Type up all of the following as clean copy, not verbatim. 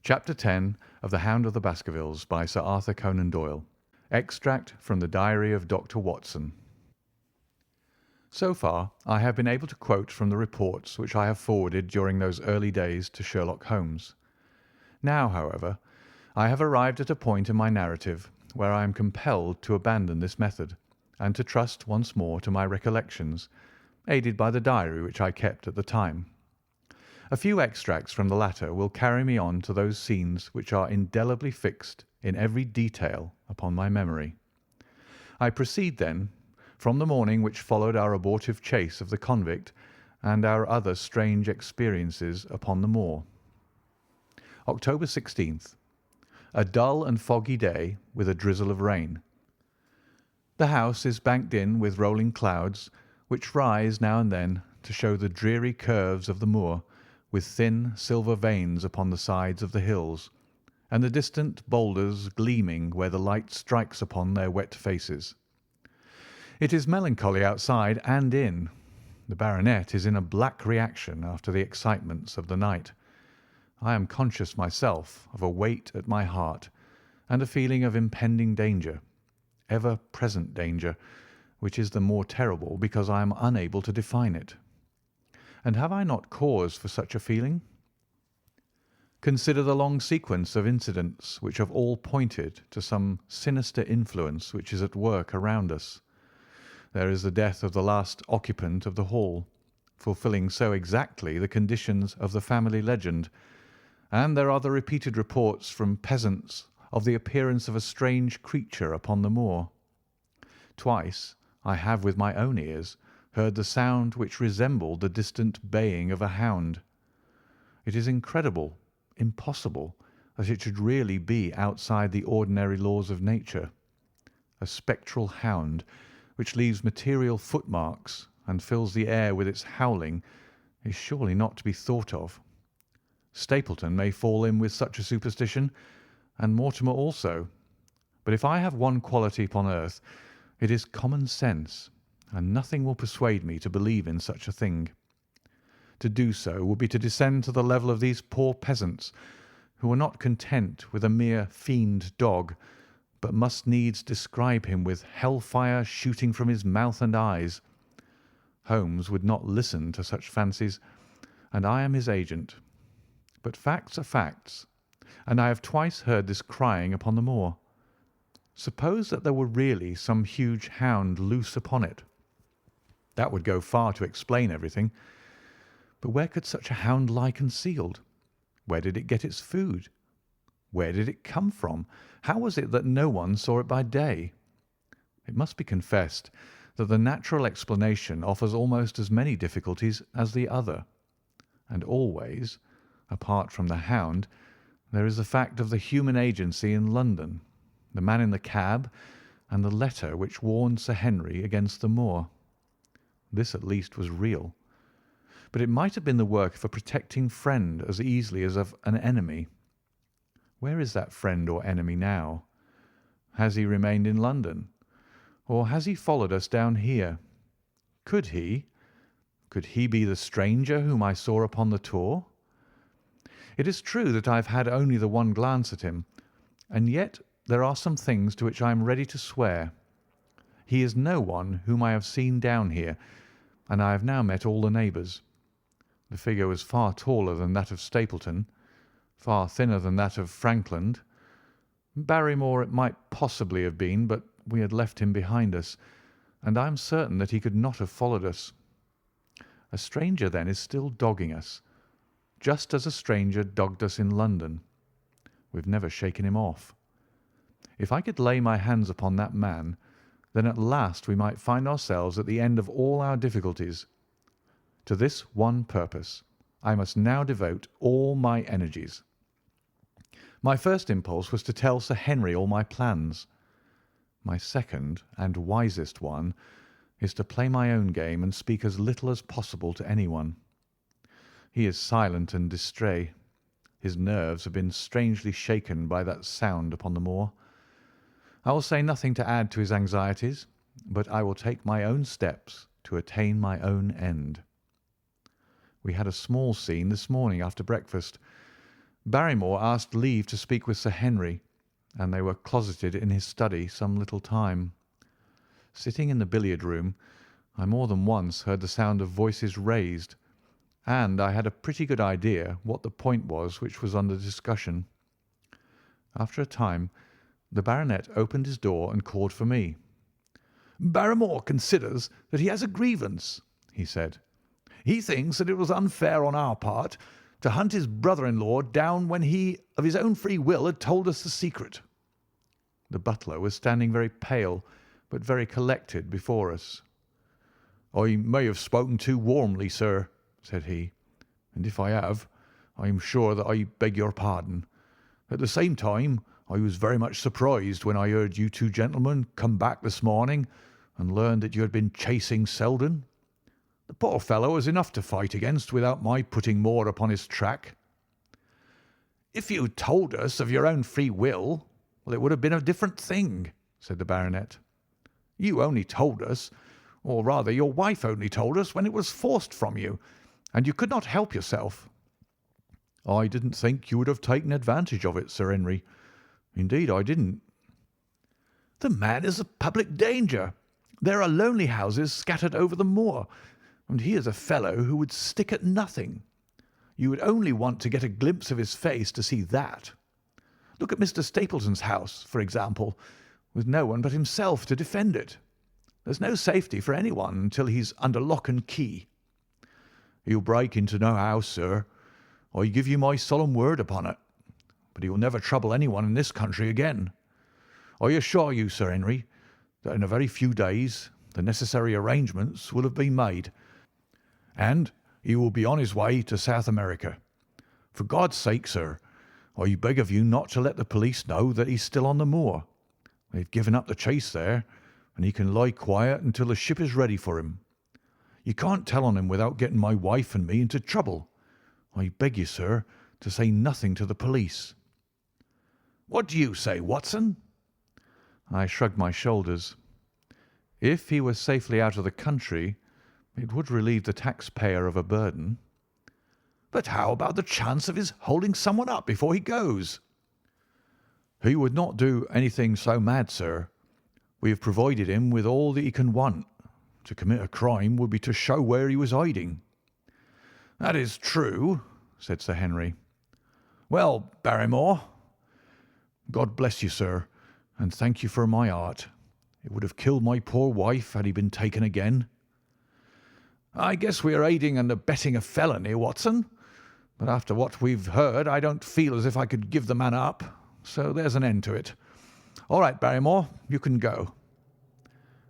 Chapter 10 of The Hound of the Baskervilles by Sir Arthur Conan Doyle. Extract from the Diary of Dr. Watson. So far, I have been able to quote from the reports which I have forwarded during those early days to Sherlock Holmes. Now, however, I have arrived at a point in my narrative where I am compelled to abandon this method, and to trust once more to my recollections, aided by the diary which I kept at the time. A few extracts from the latter will carry me on to those scenes which are indelibly fixed in every detail upon my memory. I proceed, then, from the morning which followed our abortive chase of the convict and our other strange experiences upon the moor. October 16th. A dull and foggy day with a drizzle of rain. The house is banked in with rolling clouds, which rise now and then to show the dreary curves of the moor, with thin silver veins upon the sides of the hills, and the distant boulders gleaming where the light strikes upon their wet faces. It is melancholy outside and in. The baronet is in a black reaction after the excitements of the night. I am conscious myself of a weight at my heart, and a feeling of impending danger, ever-present danger, which is the more terrible because I am unable to define it. And have I not cause for such a feeling? Consider the long sequence of incidents which have all pointed to some sinister influence which is at work around us. There is the death of the last occupant of the hall, fulfilling so exactly the conditions of the family legend, and there are the repeated reports from peasants of the appearance of a strange creature upon the moor. Twice I have with my own ears heard the sound which resembled the distant baying of a hound. It is incredible, impossible, that it should really be outside the ordinary laws of nature. A spectral hound, which leaves material footmarks and fills the air with its howling, is surely not to be thought of. Stapleton may fall in with such a superstition, and Mortimer also. But if I have one quality upon earth, it is common sense, and nothing will persuade me to believe in such a thing. To do so would be to descend to the level of these poor peasants, who are not content with a mere fiend dog, but must needs describe him with hell-fire shooting from his mouth and eyes. Holmes would not listen to such fancies, and I am his agent. But facts are facts, and I have twice heard this crying upon the moor. Suppose that there were really some huge hound loose upon it. That would go far to explain everything. But where could such a hound lie concealed? Where did it get its food? Where did it come from? How was it that no one saw it by day? It must be confessed that the natural explanation offers almost as many difficulties as the other. And always, apart from the hound, there is the fact of the human agency in London, the man in the cab, and the letter which warned Sir Henry against the moor. This at least was real. But it might have been the work of a protecting friend as easily as of an enemy. Where is that friend or enemy now? Has he remained in London? Or has he followed us down here? Could he be the stranger whom I saw upon the tor? It is true that I have had only the one glance at him, and yet there are some things to which I am ready to swear. He is no one whom I have seen down here, and I have now met all the neighbours. The figure was far taller than that of Stapleton, far thinner than that of Frankland. Barrymore it might possibly have been, but we had left him behind us, and I am certain that he could not have followed us. A stranger, then, is still dogging us, just as a stranger dogged us in London. We've never shaken him off. If I could lay my hands upon that man, then at last we might find ourselves at the end of all our difficulties. To this one purpose I must now devote all my energies. My first impulse was to tell Sir Henry all my plans. My second and wisest one is to play my own game and speak as little as possible to anyone. He is silent and distrait. His nerves have been strangely shaken by that sound upon the moor. I will say nothing to add to his anxieties, but I will take my own steps to attain my own end. We had a small scene this morning after breakfast. Barrymore asked leave to speak with Sir Henry, and they were closeted in his study some little time. Sitting in the billiard room, I more than once heard the sound of voices raised, and I had a pretty good idea what the point was which was under discussion. After a time, the baronet opened his door and called for me. "Barrymore considers that he has a grievance," he said. "He thinks that it was unfair on our part to hunt his brother-in-law down when he, of his own free will, had told us the secret." The butler was standing very pale, but very collected before us. "I may have spoken too warmly, sir," said he, "and if I have, I am sure that I beg your pardon. At the same time, I was very much surprised when I heard you two gentlemen come back this morning and learned that you had been chasing Selden. The poor fellow has enough to fight against without my putting more upon his track." "If you told us of your own free will, well, it would have been a different thing," said the baronet. "You only told us, or rather your wife only told us, when it was forced from you, and you could not help yourself." "I didn't think you would have taken advantage of it, Sir Henry. Indeed, I didn't." "The man is a public danger. There are lonely houses scattered over the moor, and he is a fellow who would stick at nothing. You would only want to get a glimpse of his face to see that. Look at Mr. Stapleton's house, for example, with no one but himself to defend it. There's no safety for anyone until he's under lock and key." "He'll break into no house, sir. I give you my solemn word upon it. But he will never trouble anyone in this country again. I assure you, Sir Henry, that in a very few days the necessary arrangements will have been made, and he will be on his way to South America. For God's sake, sir, I beg of you not to let the police know that he's still on the moor. They've given up the chase there, and he can lie quiet until the ship is ready for him. You can't tell on him without getting my wife and me into trouble. I beg you, sir, to say nothing to the police." "What do you say, Watson?" I shrugged my shoulders. If he was safely out of the country, it would relieve the taxpayer of a burden. "But how about the chance of his holding someone up before he goes?" "He would not do anything so mad, sir. We have provided him with all that he can want. To commit a crime would be to show where he was hiding." "That is true," said Sir Henry. "Well, Barrymore." "God bless you, sir, and thank you for my art. It would have killed my poor wife had he been taken again." "I guess we are aiding and abetting a felony, Watson. But after what we've heard, I don't feel as if I could give the man up. So there's an end to it. All right, Barrymore, you can go."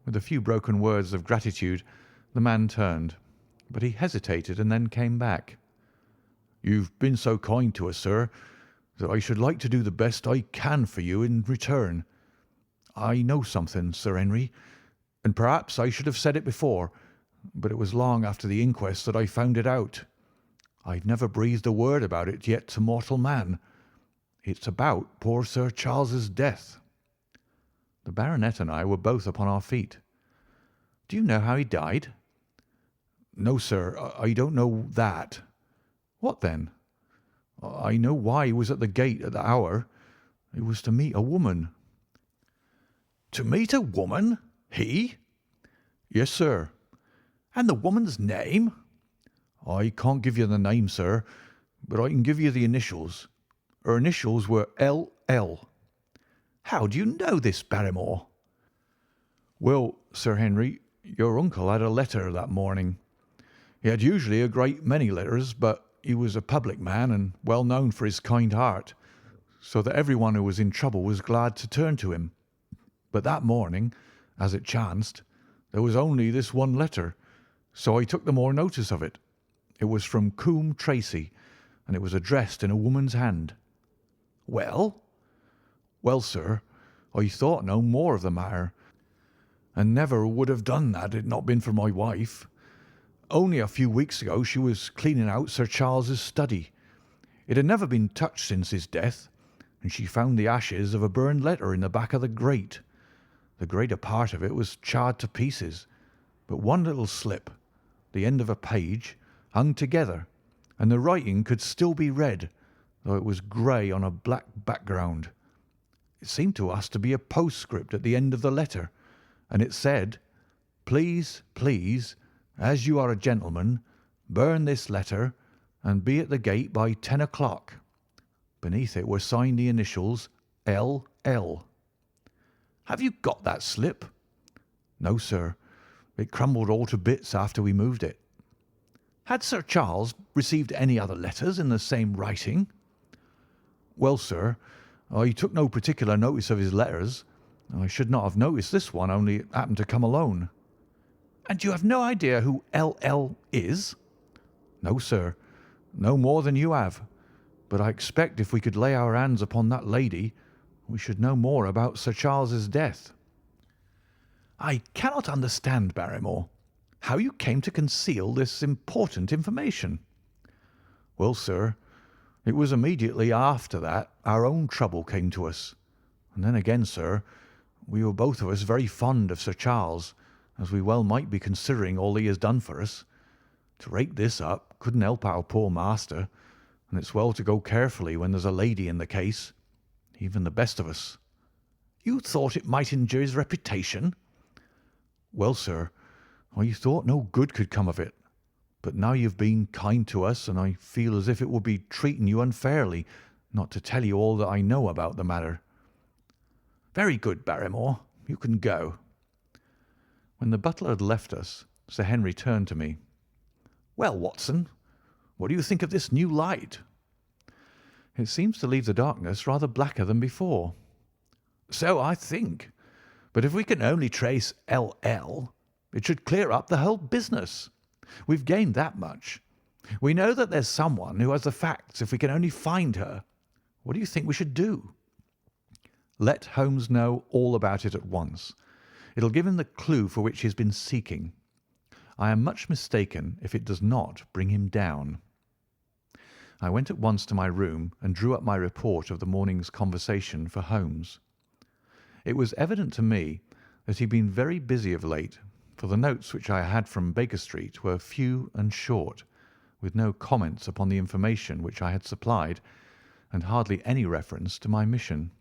With a few broken words of gratitude, the man turned, but he hesitated and then came back. "You've been so kind to us, sir, that I should like to do the best I can for you in return. I know something, Sir Henry, and perhaps I should have said it before, but it was long after the inquest that I found it out. I've never breathed a word about it yet to mortal man. It's about poor Sir Charles's death." The baronet and I were both upon our feet. "Do you know how he died?" "No, sir, I don't know that." "What then?" "I know why he was at the gate at the hour. It was to meet a woman." "To meet a woman? He?" "Yes, sir." "And the woman's name?" "I can't give you the name, sir, but I can give you the initials. Her initials were L.L." "How do you know this, Barrymore?" "Well, Sir Henry, your uncle had a letter that morning. He had usually a great many letters, but he was a public man and well known for his kind heart, so that everyone who was in trouble was glad to turn to him. But that morning, as it chanced, there was only this one letter, so I took the more notice of it. It was from Coombe Tracy, and it was addressed in a woman's hand." "Well?" "Well, sir, I thought no more of the matter, and never would have done that had it not been for my wife. Only a few weeks ago she was cleaning out Sir Charles's study. It had never been touched since his death, and she found the ashes of a burned letter in the back of the grate. The greater part of it was charred to pieces, but one little slip, the end of a page, hung together, and the writing could still be read, though it was grey on a black background. It seemed to us to be a postscript at the end of the letter, and it said, 'Please, please, as you are a gentleman, burn this letter and be at the gate by 10 o'clock. Beneath it were signed the initials L.L. Have you got that slip? No, sir. It crumbled all to bits after we moved it. Had Sir Charles received any other letters in the same writing? Well, sir, I took no particular notice of his letters. I should not have noticed this one, only it happened to come alone. And you have no idea who L.L. is? No, sir, no more than you have. But I expect if we could lay our hands upon that lady, we should know more about Sir Charles's death. I cannot understand, Barrymore, how you came to conceal this important information. Well, sir, it was immediately after that our own trouble came to us. And then again, sir, we were both of us very fond of Sir Charles, as we well might be considering all he has done for us. To rake this up couldn't help our poor master, and it's well to go carefully when there's a lady in the case, even the best of us. You thought it might injure his reputation? Well, sir, I thought no good could come of it, but now you've been kind to us, and I feel as if it would be treating you unfairly not to tell you all that I know about the matter. Very good, Barrymore. You can go. When the butler had left us, Sir Henry turned to me. Well, Watson, what do you think of this new light? It seems to leave the darkness rather blacker than before. So I think. But if we can only trace L.L., it should clear up the whole business. We've gained that much. We know that there's someone who has the facts if we can only find her. What do you think we should do? Let Holmes know all about it at once. It'll give him the clue for which he's been seeking. I am much mistaken if it does not bring him down. I went at once to my room and drew up my report of the morning's conversation for Holmes. It was evident to me that he'd been very busy of late, for the notes which I had from Baker Street were few and short, with no comments upon the information which I had supplied, and hardly any reference to my mission.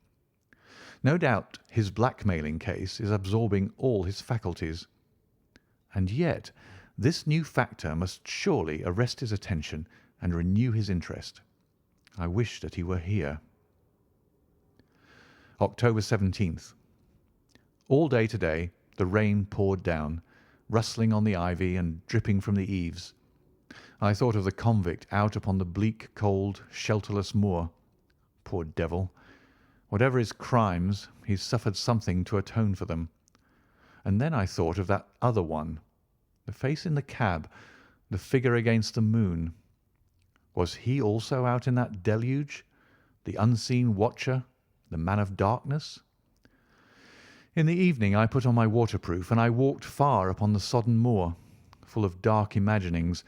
No doubt his blackmailing case is absorbing all his faculties. And yet this new factor must surely arrest his attention and renew his interest. I wish that he were here. October 17th. All day today the rain poured down, rustling on the ivy and dripping from the eaves. I thought of the convict out upon the bleak, cold, shelterless moor. Poor devil! Whatever his crimes, he's suffered something to atone for them. And then I thought of that other one, the face in the cab, the figure against the moon. Was he also out in that deluge, the unseen watcher, the man of darkness? In the evening I put on my waterproof, and I walked far upon the sodden moor, full of dark imaginings,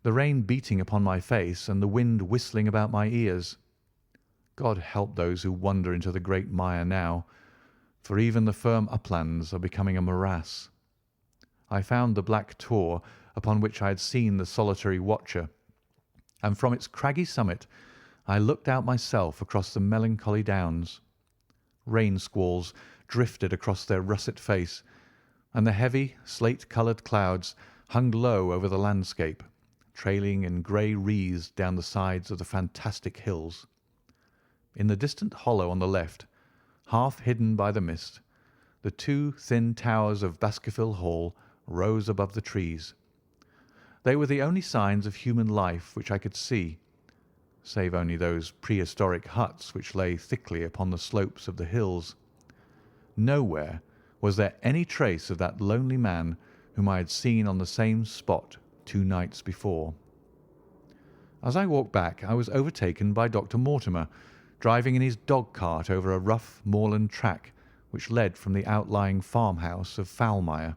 the rain beating upon my face and the wind whistling about my ears. God help those who wander into the great mire now, for even the firm uplands are becoming a morass. I found the black tor upon which I had seen the solitary watcher, and from its craggy summit I looked out myself across the melancholy downs. Rain squalls drifted across their russet face, and the heavy, slate-coloured clouds hung low over the landscape, trailing in grey wreaths down the sides of the fantastic hills. In the distant hollow on the left, half hidden by the mist, the two thin towers of Baskerville Hall rose above the trees. They were the only signs of human life which I could see, save only those prehistoric huts which lay thickly upon the slopes of the hills. Nowhere was there any trace of that lonely man whom I had seen on the same spot 2 nights before. As I walked back, I was overtaken by Dr. Mortimer, driving in his dog-cart over a rough moorland track which led from the outlying farmhouse of Foulmire.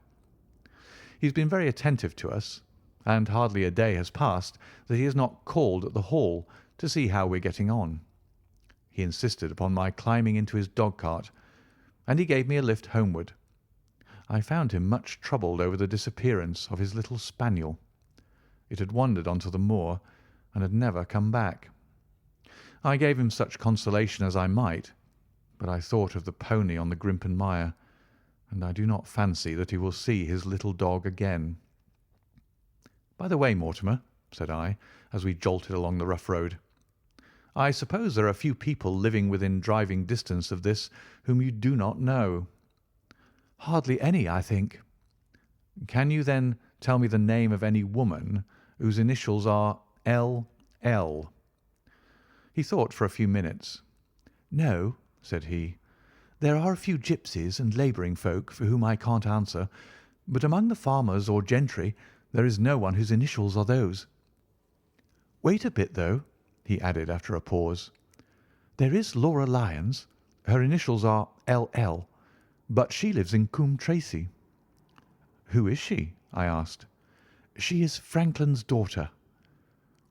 He's been very attentive to us, and hardly a day has passed that he has not called at the Hall to see how we're getting on. He insisted upon my climbing into his dog-cart, and he gave me a lift homeward. I found him much troubled over the disappearance of his little spaniel. It had wandered on to the moor and had never come back. I gave him such consolation as I might, but I thought of the pony on the Grimpen Mire, and I do not fancy that he will see his little dog again. "By the way, Mortimer," said I, as we jolted along the rough road, "I suppose there are few people living within driving distance of this whom you do not know?" "Hardly any, I think." "Can you, then, tell me the name of any woman whose initials are L.L.?" He thought for a few minutes. "No," said he. "There are a few gipsies and labouring folk for whom I can't answer, but among the farmers or gentry there is no one whose initials are those. Wait a bit, though," he added after a pause. "There is Laura Lyons. Her initials are L.L., but she lives in Coombe Tracey." "Who is she?" I asked. "She is Franklin's daughter."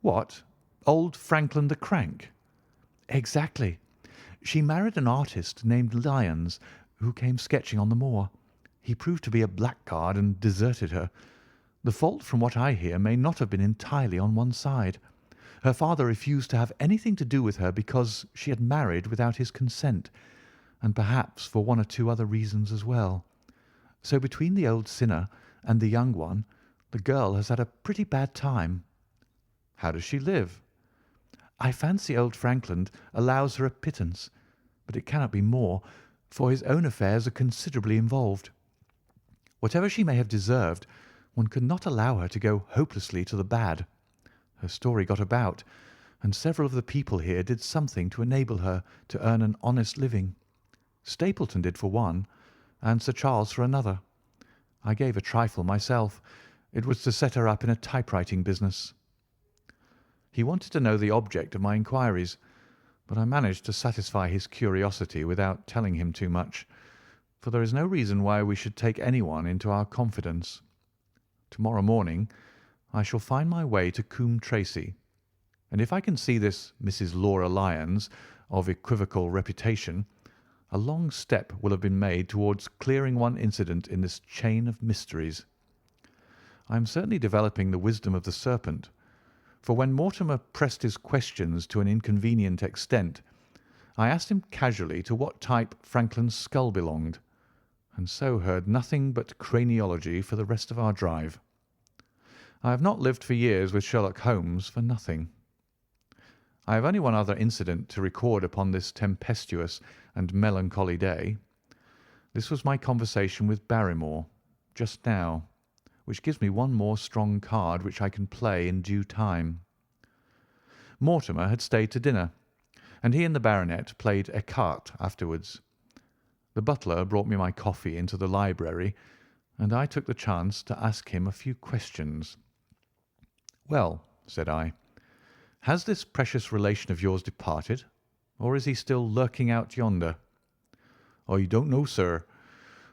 "What, old Franklin the Crank?" "Exactly. She married an artist named Lyons, who came sketching on the moor. He proved to be a blackguard and deserted her. The fault, from what I hear, may not have been entirely on one side. Her father refused to have anything to do with her because she had married without his consent, and perhaps for one or two other reasons as well. So between the old sinner and the young one, the girl has had a pretty bad time." "How does she live?" "I fancy old Franklin allows her a pittance, but it cannot be more, for his own affairs are considerably involved. Whatever she may have deserved, one could not allow her to go hopelessly to the bad. Her story got about, and several of the people here did something to enable her to earn an honest living. Stapleton did for one, and Sir Charles for another. I gave a trifle myself. It was to set her up in a typewriting business." He wanted to know the object of my inquiries, but I managed to satisfy his curiosity without telling him too much, for there is no reason why we should take anyone into our confidence. Tomorrow morning I shall find my way to Coombe Tracey, and if I can see this Mrs. Laura Lyons, of equivocal reputation, a long step will have been made towards clearing one incident in this chain of mysteries. I am certainly developing the wisdom of the serpent, for when Mortimer pressed his questions to an inconvenient extent, I asked him casually to what type Franklin's skull belonged, and so heard nothing but craniology for the rest of our drive. I have not lived for years with Sherlock Holmes for nothing. I have only one other incident to record upon this tempestuous and melancholy day. This was my conversation with Barrymore just now, which gives me one more strong card which I can play in due time. Mortimer had stayed to dinner, and he and the baronet played écarté afterwards. The butler brought me my coffee into the library, and I took the chance to ask him a few questions. "Well," said I, "has this precious relation of yours departed, or is he still lurking out yonder?" "I don't know, sir.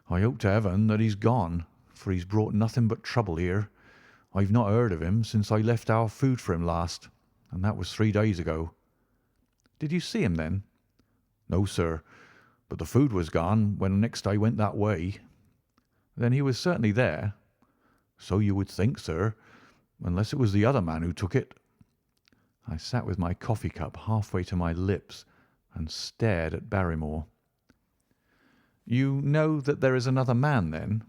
I hope to heaven that he's gone, for he's brought nothing but trouble here. I've not heard of him since I left our food for him last, and that was 3 days ago." "Did you see him then?" "No, sir, but the food was gone when next I went that way." "Then he was certainly there." "So you would think, sir, unless it was the other man who took it." I sat with my coffee cup halfway to my lips and stared at Barrymore. "You know that there is another man, then?"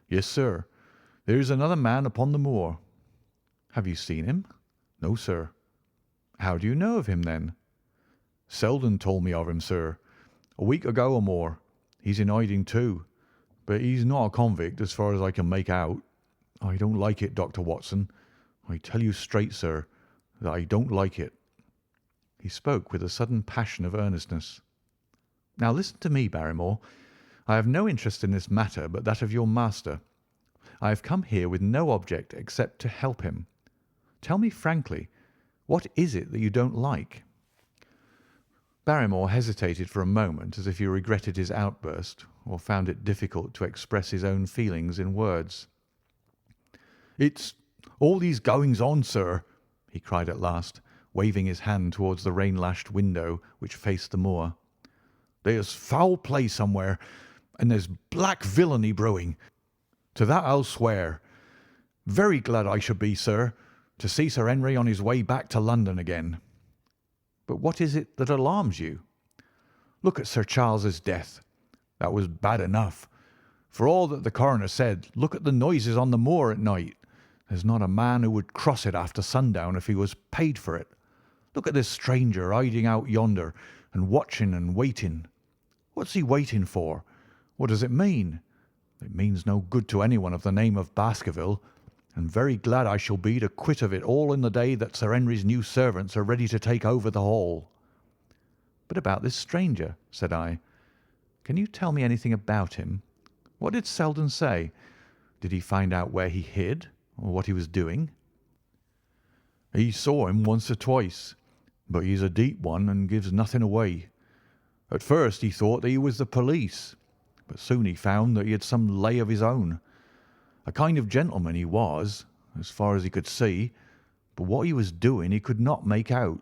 "Yes, sir. There is another man upon the moor." "Have you seen him?" "No, sir." "How do you know of him, then?" "Selden told me of him, sir, a week ago or more. He's in hiding too, but he's not a convict as far as I can make out. I don't like it, Dr. Watson. I tell you straight, sir, that I don't like it." He spoke with a sudden passion of earnestness. "Now listen to me, Barrymore. I have no interest in this matter but that of your master. I have come here with no object except to help him. Tell me frankly, what is it that you don't like?" Barrymore hesitated for a moment, as if he regretted his outburst, or found it difficult to express his own feelings in words. "It's all these goings-on, sir," he cried at last, waving his hand towards the rain-lashed window which faced the moor. "There's foul play somewhere, and there's black villainy brewing. To that I'll swear. Very glad I should be, sir, to see Sir Henry on his way back to London again." But what is it that alarms you? Look at Sir Charles's death. That was bad enough. For all that the coroner said, look at the noises on the moor at night. There's not a man who would cross it after sundown if he was paid for it. Look at this stranger hiding out yonder and watching and waiting. What's he waiting for? What does it mean? It means no good to anyone of the name of Baskerville, and very glad I shall be to quit of it all in the day that Sir Henry's new servants are ready to take over the hall." "But about this stranger," said I. "Can you tell me anything about him? What did Selden say? Did he find out where he hid, or what he was doing?" "He saw him once or twice, but he's a deep one and gives nothing away. At first he thought that he was the police, but soon he found that he had some lay of his own. A kind of gentleman he was, as far as he could see, but what he was doing he could not make out."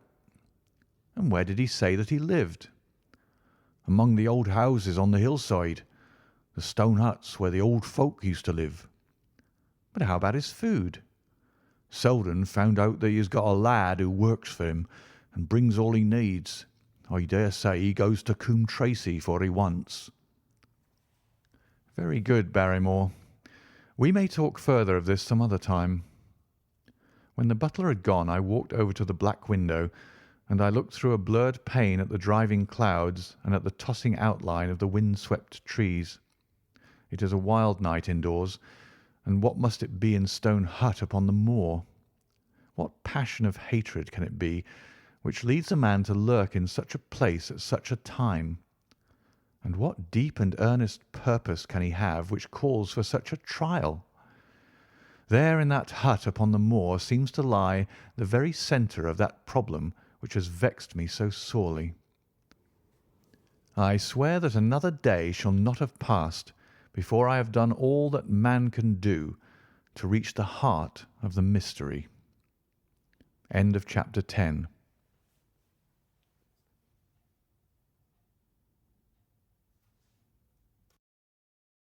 "And where did he say that he lived?" "Among the old houses on the hillside, the stone huts where the old folk used to live." "But how about his food?" "Selden found out that he has got a lad who works for him and brings all he needs. I dare say he goes to Coombe Tracey for what he wants." "Very good, Barrymore. We may talk further of this some other time." When the butler had gone, I walked over to the black window, and I looked through a blurred pane at the driving clouds and at the tossing outline of the wind-swept trees. It is a wild night indoors, and what must it be in Stone Hut upon the moor? What passion of hatred can it be which leads a man to lurk in such a place at such a time? And what deep and earnest purpose can he have which calls for such a trial? There in that hut upon the moor seems to lie the very centre of that problem which has vexed me so sorely. I swear that another day shall not have passed before I have done all that man can do to reach the heart of the mystery. End of chapter 10.